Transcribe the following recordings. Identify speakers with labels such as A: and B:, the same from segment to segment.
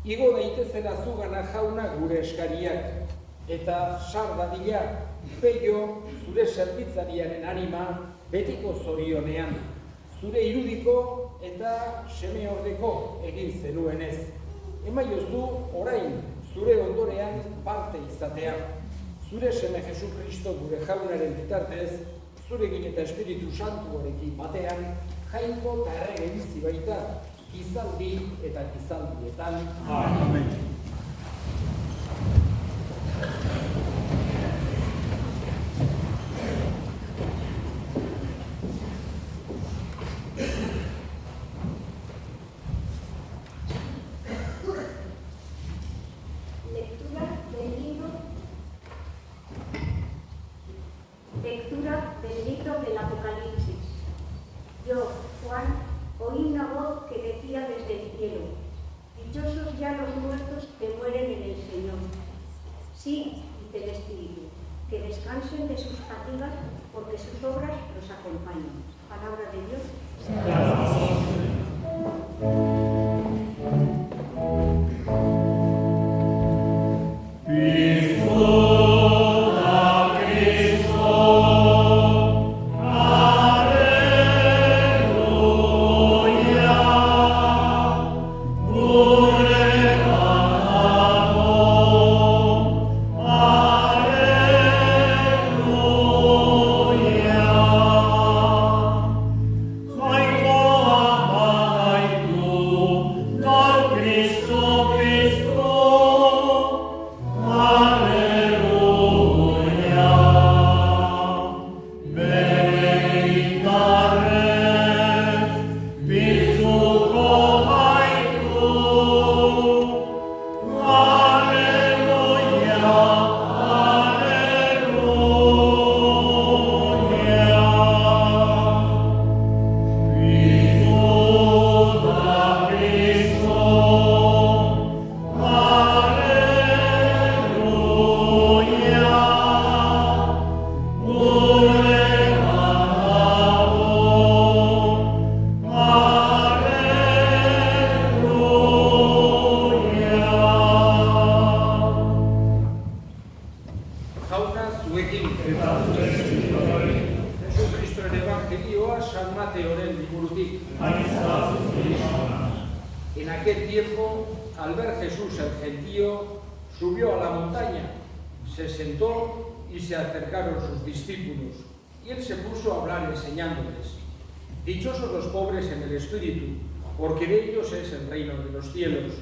A: Igo daitezela zugana jauna gure eskariak, eta sar dadila, peio zure zerbitzariaren anima betiko zorionean, zure irudiko eta seme ordeko egin zenuenez. Emaiozu orain zure ondorean parte izatea, zure seme Jesu Kristo gure jaunaren bitartez, zurekin eta Espiritu Santuarekin batean, jainko eta errege bizi baita, gizaldi eta gizaldietan. Amen.
B: Lectura del libro del Apocalipsis. Yo, Juan, oí una voz que decía desde el cielo: dichosos ya los muertos que mueren en el Señor. Sí, dice el Espíritu, que descansen de sus fatigas, porque sus obras los acompañan. Palabra de Dios.
A: zuekin. Jesucristoren evangelioa San Mateoren liburutik. En aquel tiempo, al ver Jesús el gentío, subió a la montaña, se sentó y se acercaron sus discípulos. Y él se puso a hablar enseñándoles. Dichosos los pobres en el espíritu, porque de ellos es el reino de los cielos.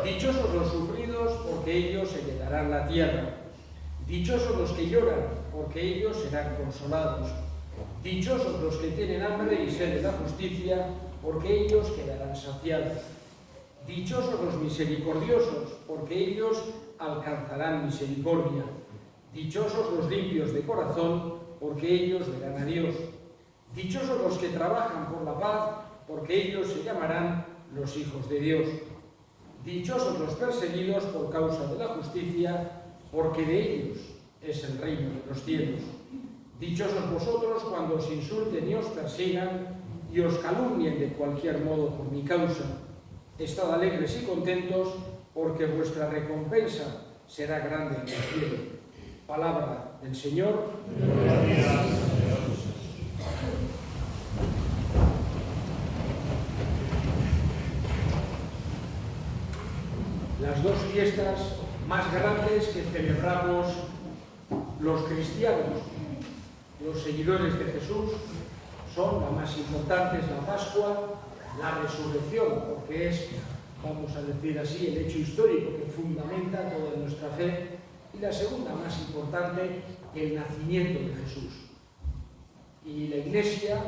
A: Dichosos los sufridos, porque ellos heredarán la tierra. Dichosos los que lloran, porque ellos serán consolados. Dichosos los que tienen hambre y sed de la justicia, porque ellos quedarán saciados. Dichosos los misericordiosos, porque ellos alcanzarán misericordia. Dichosos los limpios de corazón, porque ellos verán a Dios. Dichosos los que trabajan por la paz, porque ellos se llamarán los hijos de Dios. Dichosos los perseguidos por causa de la justicia, porque de ellos es el reino de los cielos. Dichosos vosotros cuando os insulten y os persigan y os calumnien de cualquier modo por mi causa. Estad alegres y contentos, porque vuestra recompensa será grande en el cielo. Palabra del Señor. Las dos fiestas más grandes que celebramos los cristianos, los seguidores de Jesús, son, la más importante es la Pascua, la resurrección, porque es, vamos a decir así, el hecho histórico que fundamenta toda nuestra fe, y la segunda más importante, el nacimiento de Jesús. Y la Iglesia,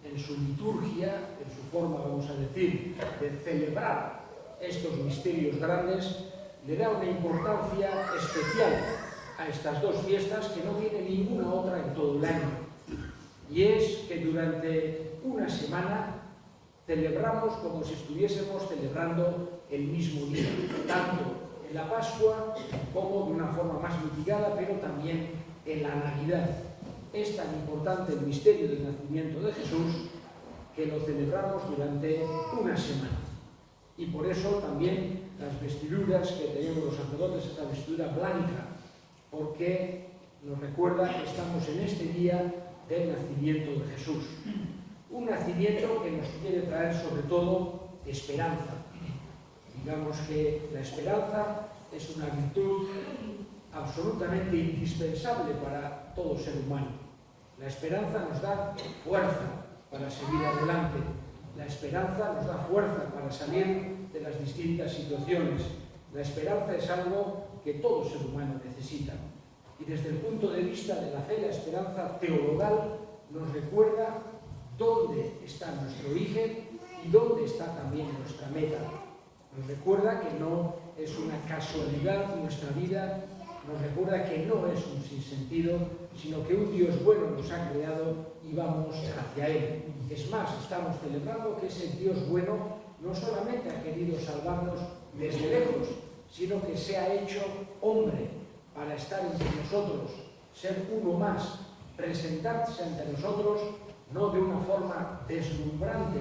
A: en su liturgia, en su forma, vamos a decir, de celebrar estos misterios grandes, le da una importancia especial a estas dos fiestas que no tiene ninguna otra en todo el año. Y es que durante una semana celebramos como si estuviésemos celebrando el mismo día, tanto en la Pascua como de una forma más mitigada, pero también en la Navidad. Es tan importante el misterio del nacimiento de Jesús que lo celebramos durante una semana. Y por eso también las vestiduras que tenemos los sacerdotes, esta vestidura blanca, porque nos recuerda que estamos en este día del nacimiento de Jesús. Un nacimiento que nos quiere traer sobre todo esperanza. Digamos que la esperanza es una virtud absolutamente indispensable para todo ser humano. La esperanza nos da fuerza para seguir adelante. La esperanza nos da fuerza para salir de las distintas situaciones. La esperanza es algo que todo ser humano necesita. Y desde el punto de vista de la fe, la esperanza teologal nos recuerda dónde está nuestro origen y dónde está también nuestra meta. Nos recuerda que no es una casualidad nuestra vida, nos recuerda que no es un sinsentido, sino que un Dios bueno nos ha creado y vamos hacia Él. Es más, estamos celebrando que ese Dios bueno no solamente ha querido salvarnos desde lejos, sino que se ha hecho hombre para estar entre nosotros, ser uno más, presentarse ante nosotros no de una forma deslumbrante,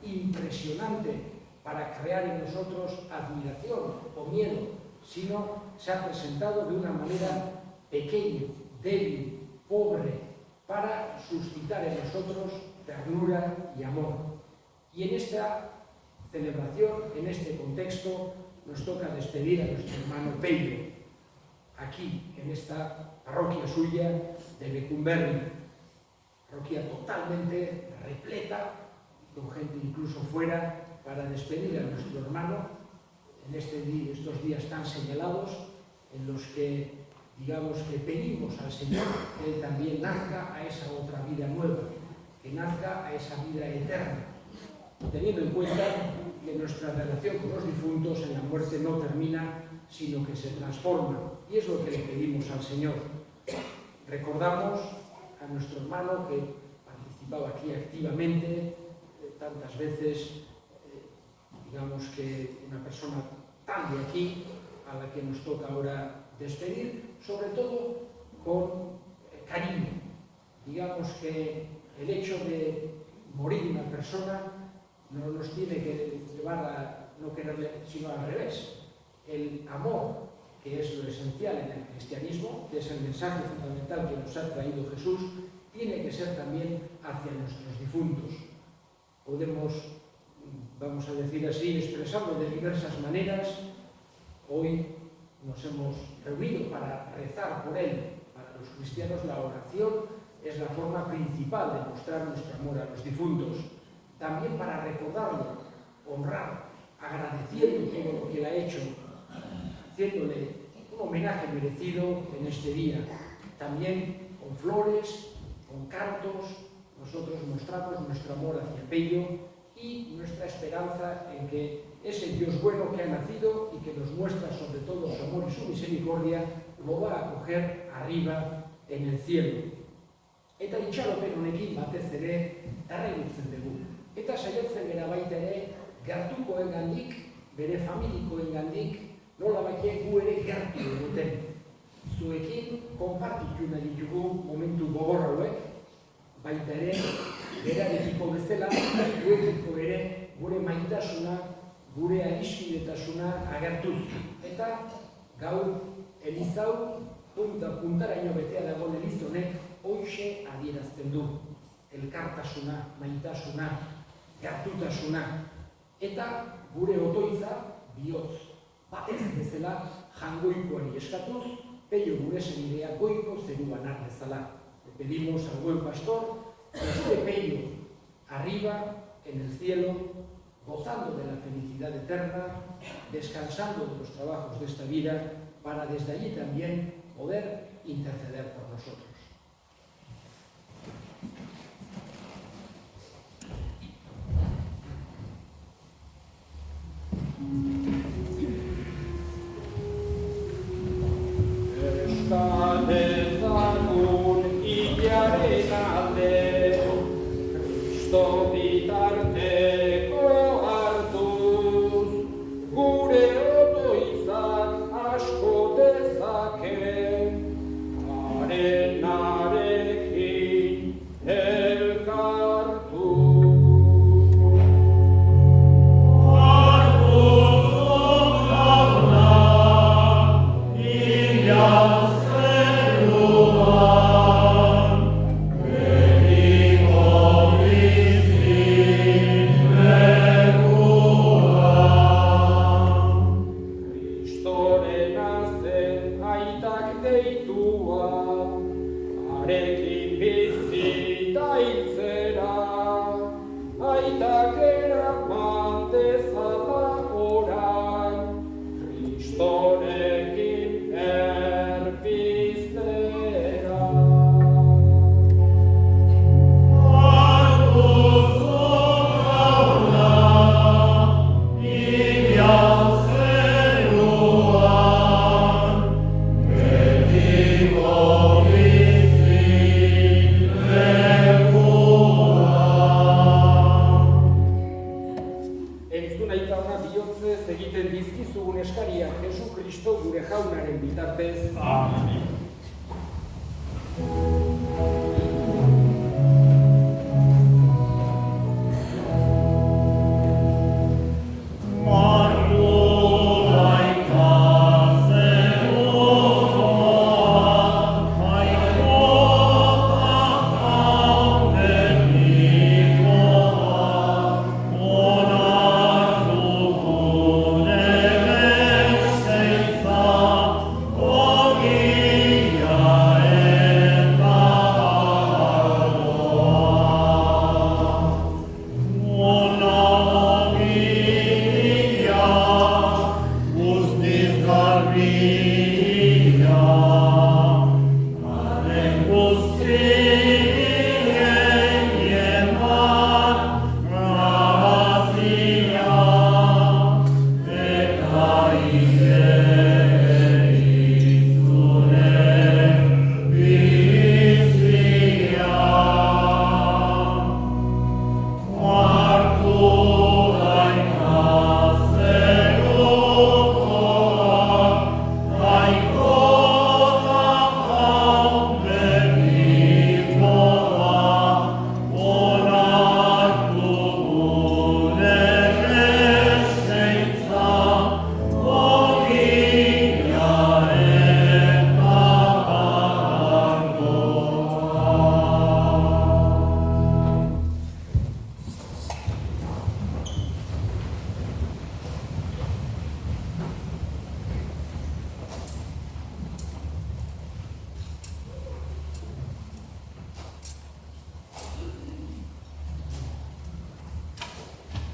A: impresionante, para crear en nosotros admiración o miedo, sino se ha presentado de una manera pequeña, débil, pobre, para suscitar en nosotros ternura y amor. Y en esta celebración, en este contexto, nos toca despedir a nuestro hermano Pello, aquí, en esta parroquia suya de Lecumberri, parroquia totalmente repleta, con gente incluso fuera, para despedir a nuestro hermano en estos días tan señalados, en los que, digamos, que pedimos al Señor que Él también nazca a esa otra vida nueva, que nazca a esa vida eterna, teniendo en cuenta que nuestra relación con los difuntos en la muerte no termina, sino que se transforma, y es lo que le pedimos al Señor. Recordamos a nuestro hermano que participaba aquí activamente, tantas veces, digamos que una persona tan de aquí, a la que nos toca ahora despedir, sobre todo con cariño. Digamos que el hecho de morir una persona no nos tiene que llevar a no quererle, sino al revés. El amor que es lo esencial en el cristianismo, que es el mensaje fundamental que nos ha traído Jesús, tiene que ser también hacia nuestros difuntos. Podemos, vamos a decir así, expresarlo de diversas maneras. Hoy nos hemos reunido para rezar por él. Para los cristianos la oración es la forma principal de mostrar nuestro amor a los difuntos. También para recordarlo, honrar, agradeciendo todo lo que él ha hecho, haciéndole un homenaje merecido en este día. También con flores, con cantos, nosotros mostramos nuestro amor hacia Pello y nuestra esperanza en que ese Dios bueno que ha nacido y que nos muestra sobre todo su amor y su misericordia, lo va a acoger arriba en el cielo. Eta itxaropen honekin batez ere tarregutzen dugu. Eta saiatzen gara baita ere gertukoengandik, bere familikoengandik, nola baitek gu ere gertu egiten. Zuekin konpartitu nahi ditugu momentu gogor hauek, baita ere, berarekiko bezala, zuekiko ere gure maitasuna, gure adiskidetasuna agertuz. Eta gaur elizau, puntaraino betea dagoen elizonek, hoxe adierazten du. Elkartasuna, maitasuna, gertutasuna. Eta gure otoitza, bihotz, batez bezala, jangoikoari eskatuz, Pello gure senidea goiko zeruan ardezala. Le pedimos al buen pastor que esté Pello arriba en el cielo, gozando de la felicidad eterna, descansando de los trabajos de esta vida, para desde allí también poder interceder por nosotros.
C: Dezagun hilaren alde, Kristo bitarteko hartuz, gure otoizak asko dezake, harenarekin elkartu.
D: Oh,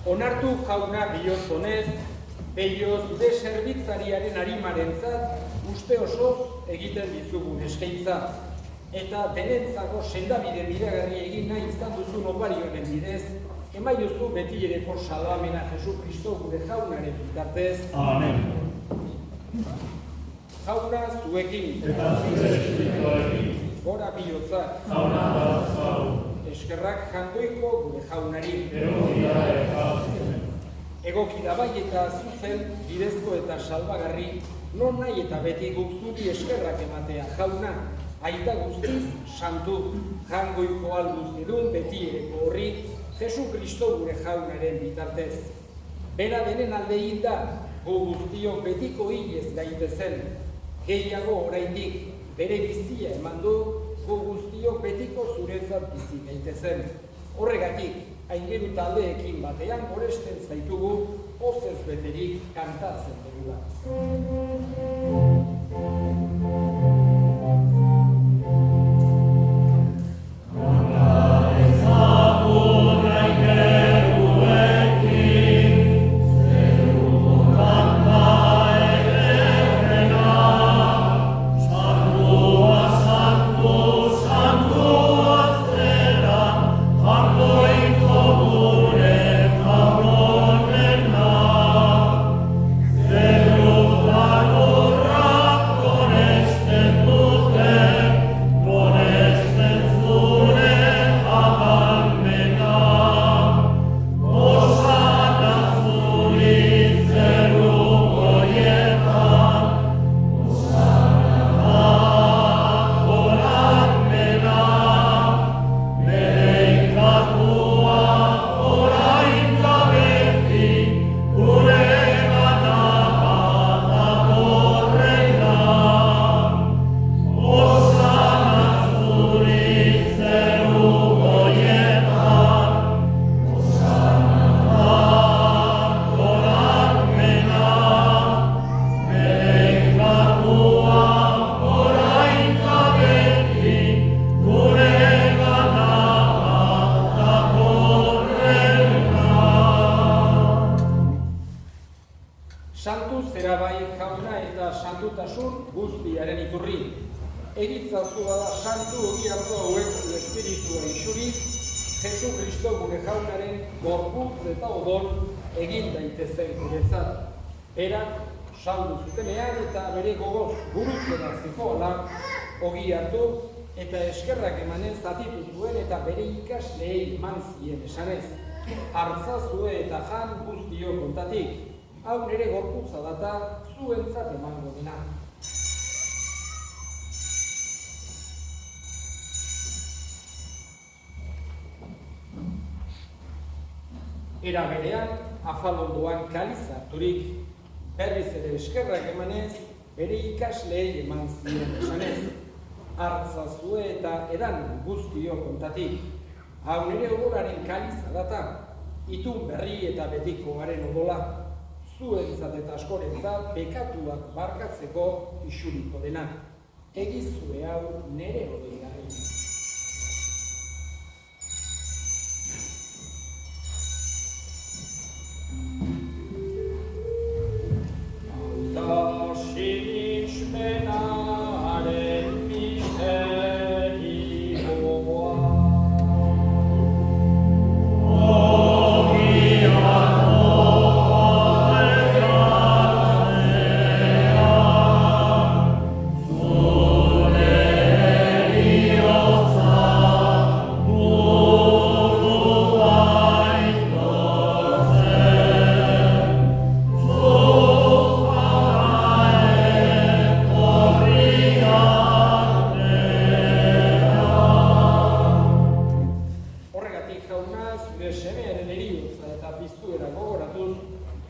A: Onartu jauna bihotzonez, Peio zure zerbitzariaren arimarentzat uste osoz egiten dizugun eskaintza. Eta denentzako sendabide miragarri egin nahi izan duzun oparioaren bidez, emaiozu betireko salvamena Jesu Kristo gure jaunaren bitartez.
D: Amen.
A: Jauna zuekin.
D: Eta zure espirituarekin.
A: Gora bihotzak.
D: Jauna bat zau.
A: Eskerrak jangoiko gure jaunari.
D: Egokia eta zuzen.
A: Egokira bai eta zuzen, bidezko eta salbagarri, non nahi eta beti guk zuri eskerrak ematea jauna, aita guztiz, santu, jangoiko albuztidun beti ereko horri, Jesu Kristo gure jaunaren bitartez. Bera denen alde hilda, gu guztiok betiko hilez gaitezen, gehiago oraindik bere bizia eman du, gu guztiok betiko zuretzat bizi gaitezen. Horregatik, aingeru taldeekin batean goresten zaitugu, pozez beterik kantatzen dugula. Santu zera bai jauna eta santutasun guztiaren iturri. Egitzazua da santu ogiarko hauek espiritua isuriz, Jesu Kristo gure jaunaren gorputz eta odol egin daitezen guretzat. Berak saldu zutenean eta bere gogoz gurutzera zikoala ogi hartu eta eskerrak emanez zatitu zuen eta bere ikasleei eman zien esanez. Hartzazue eta jan guztio kontatik. Hau nire gorputza data zuentzat emango dena. Era berean, afalondoan kaliz harturik, berriz ere eskerrak emanez, bere ikasleei eman zien esanez. Hartzazue eta edan guztio kontatik. Hau nire odolaren kaliza data, itun berri eta betikoaren odola. Zuentzat eta askorentzat bekatuak barkatzeko isuriko dena. Egizue hau nere odeigarri.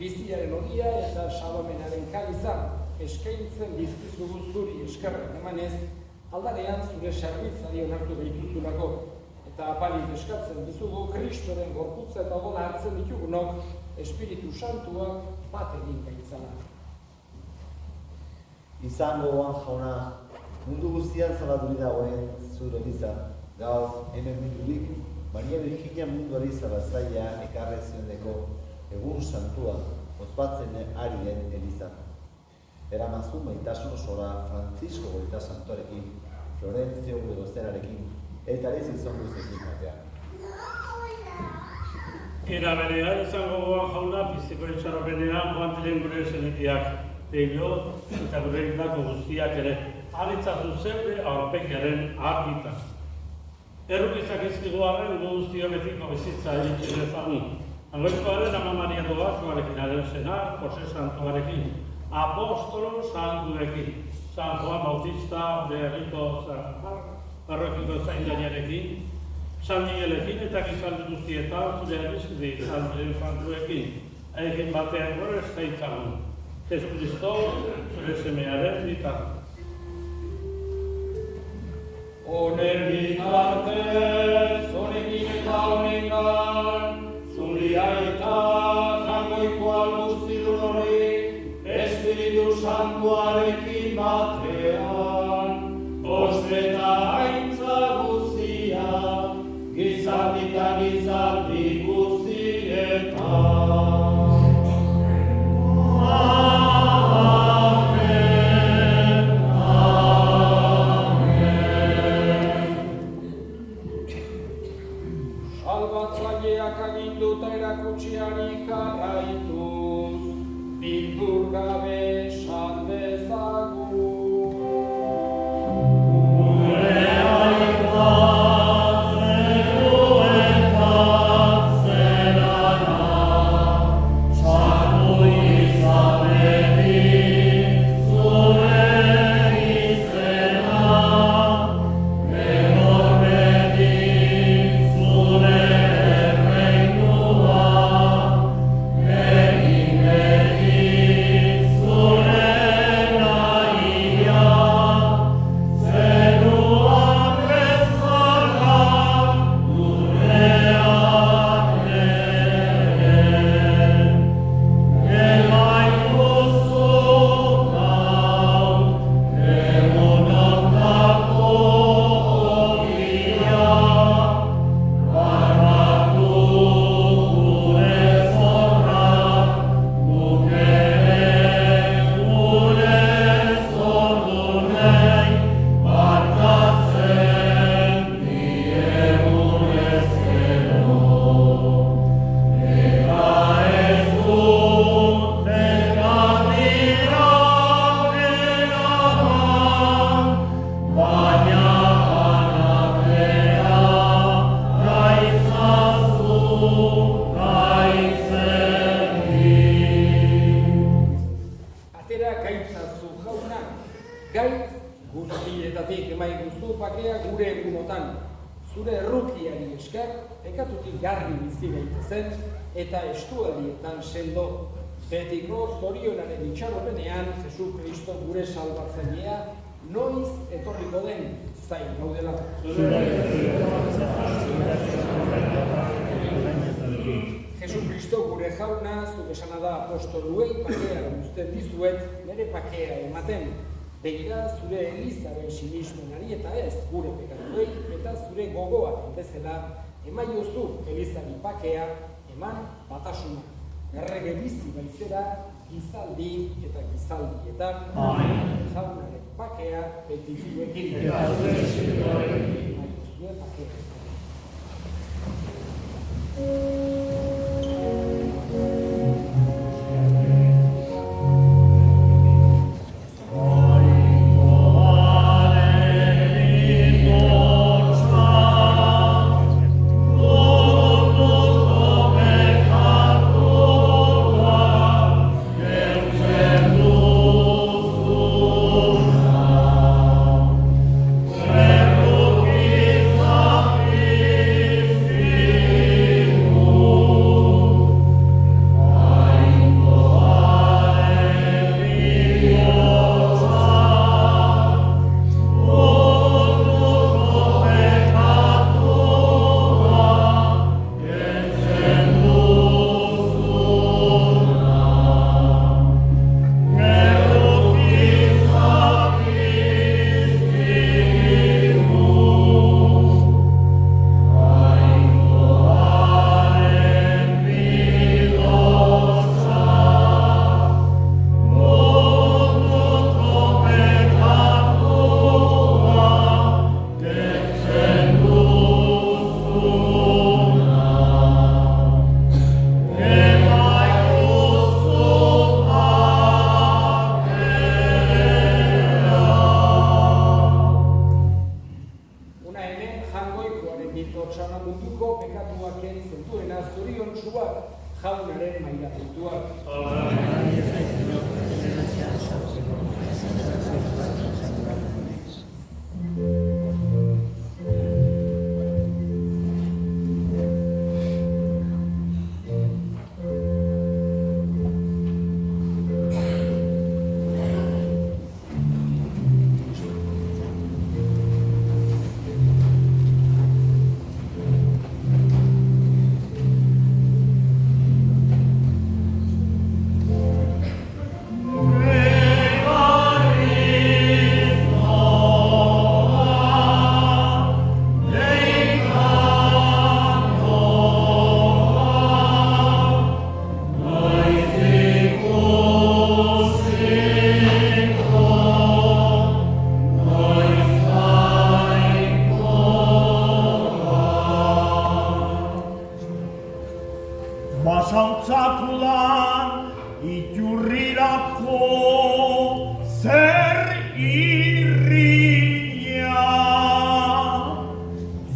A: biziaren ogia eta salvamenaren kaliza eskaintzen dizkizugu zuri eskerrak emanez, aldarean zure zerbitzari onartu behituzulako, eta apalik eskatzen dizugu Kristoren gorputza eta odola hartzen ditugunok Espiritu Santuak bat egin gaitzala.
E: Izango oan jauna, mundu guztian zabaturik dagoen zure biza, gaur hemen mindurik, Maria Virginia munduari zabazaia ekarre zioneko egun santua ospatzen ari den Eliza. Eramazu maitasun osora Francisco Goita Santorekin, Florentzio Gudoztenarekin, eta ez izan guztekin batean.
D: Era berean izango gogoan jauna piziko itxaropenean joan diren gure senetiak, peio eta gure hildako guztiak ere, aritzatu zeure aurpegiaren argitan. Errukizak izkigu arren guztio betiko bizitza egin ezagun. Angoizkoaren Ama Maria Doazuarekin aren senar, Jose Santuarekin, Apostolo Santuekin, San Juan Bautista, Berrito Parroquiko Zaindariarekin, San Miguelekin eta gizaldi guztietan zure erizkide Santuekin, egin batean gore ez zaitzagun. Jesu Kristo, zure semearen bitartez.
C: Honen bitartez, honekin eta honengan, zuri aita jangoikoa guztidun hori, Espiritu Santuarekin batean, osteta haintza guztia, gizaldi eta gizaldi guztietan.
A: Salbatzaileak aginduta erakutsiari jarraituz, bildur gabe esan dezagun. Gaitz guztietatik emaiguzu pakea gure egunotan. Zure errukiari esker, ekatutik garbi bizi gaitezen eta estuarietan sendo. Betiko zorionaren itxaropenean, Jesu Kristo gure salbatzailea, noiz etorriko den zain gaudela. Jesu Kristo gure jauna, zuk esana da apostoluei pakea guzten dizuet, nire pakea ematen. Begira zure Elizaren sinismenari eta ez gure pekatuei eta zure gogoaren bezala emaiozu Elizari pakea, eman batasuna. Errege bizi baizera, gizaldi eta gizaldietan. Jaunaren pakea beti zuekin. Zure pakea.
D: Oh
A: Josuak jaunaren mailamentuak.
F: Basantzakulan iturrirako zer irria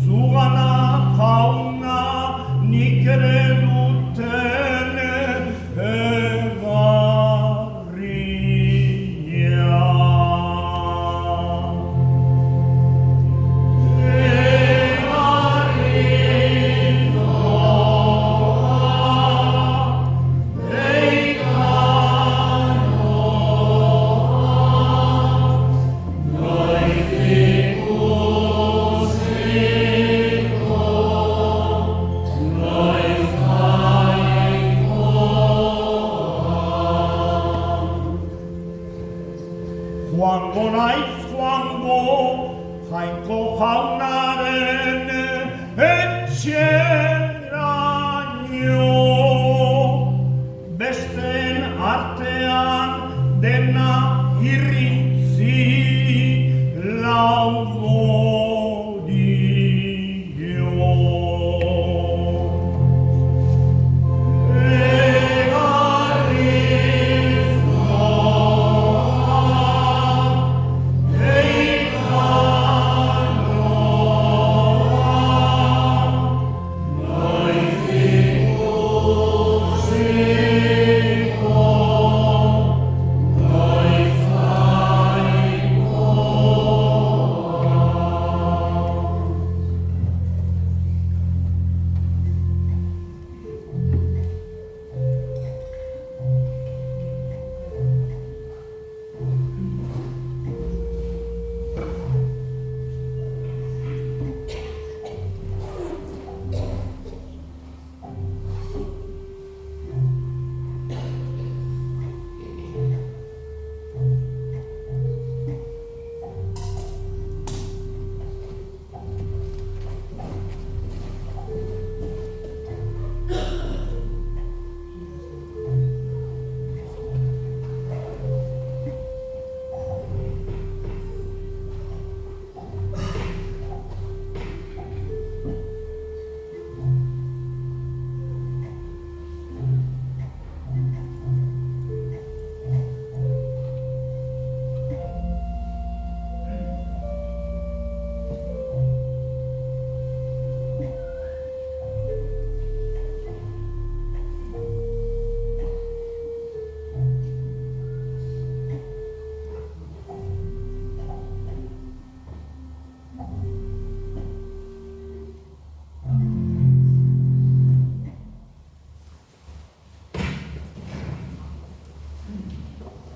F: zugana jauna nik ere duten egarria. Joango naiz joango, Jainko jaunaren etxeraino. Besteen artean dena irrintzi laudorio.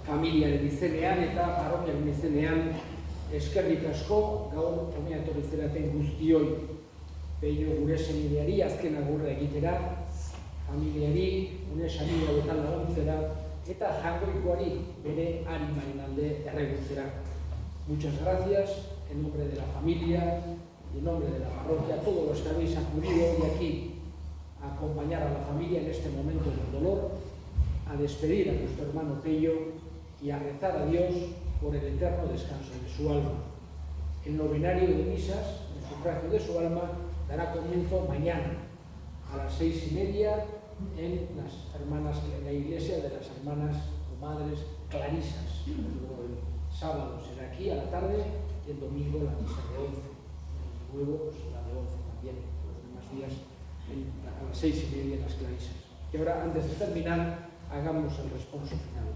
A: Familiaren izenean eta parrokiaren izenean eskerrik asko gaur hona etorri zeraten guztioi. Peio gure senideari azken agurra egitera, familiari, une samila hauetan laguntzera eta Jaungoikoari bere arimaren alde erregutzera. Muchas gracias en nombre de la familia y en nombre de la parroquia, todos los que habéis acudido hoy aquí a acompañar a la familia en este momento del dolor, a despedir a nuestro hermano Pello y a rezar a Dios por el eterno descanso de su alma. El novenario de misas, el sufragio de su alma, dará comienzo mañana a las 6:30 en la iglesia de las hermanas o madres clarisas. Luego el sábado será aquí a la tarde y el domingo la misa de 11. Y luego pues, la de 11 también, los demás días a las 6:30 las clarisas. Y ahora, antes de terminar, hagamos el responso final.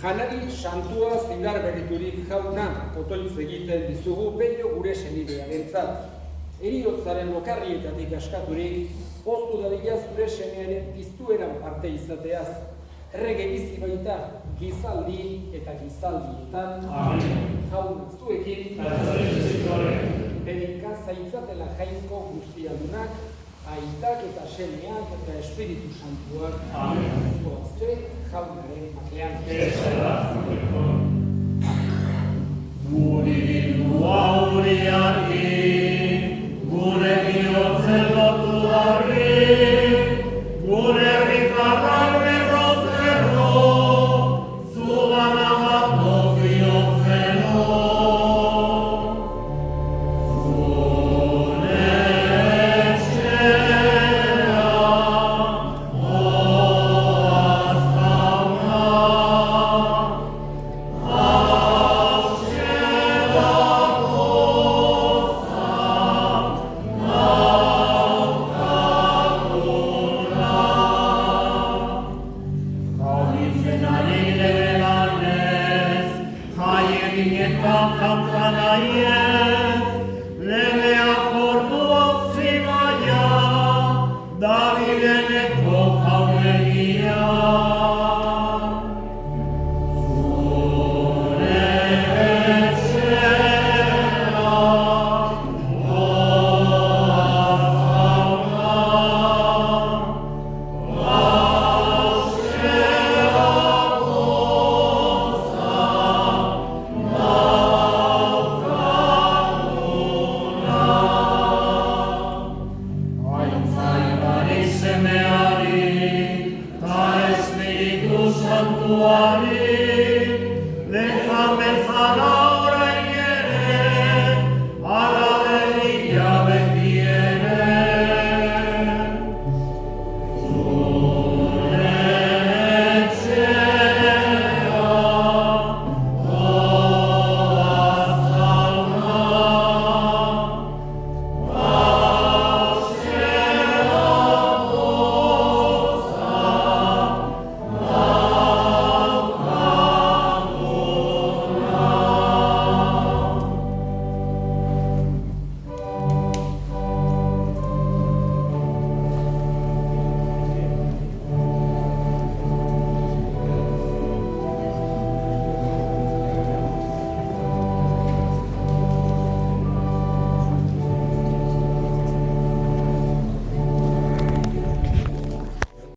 A: Janari santua zindar berriturik jauna otoitz egiten dizugu Pello gure senidearentzat. Heriotzaren lokarrietatik askaturik, poztu dadila zure semearen piztueran parte izateaz. Errege bizi baita, gizaldi eta gizaldietan. Jauna zuekin, bedika zaitzatela jainko guztiadunak, aitak eta semeak eta Espiritu Santuak. Zoazte jaunaren batean.
F: Guri aurriari, gure bihotzen lotu harri, gure herritarrak berrozerro, zugan agatko bihotzeno. Santuari, déjame sanar.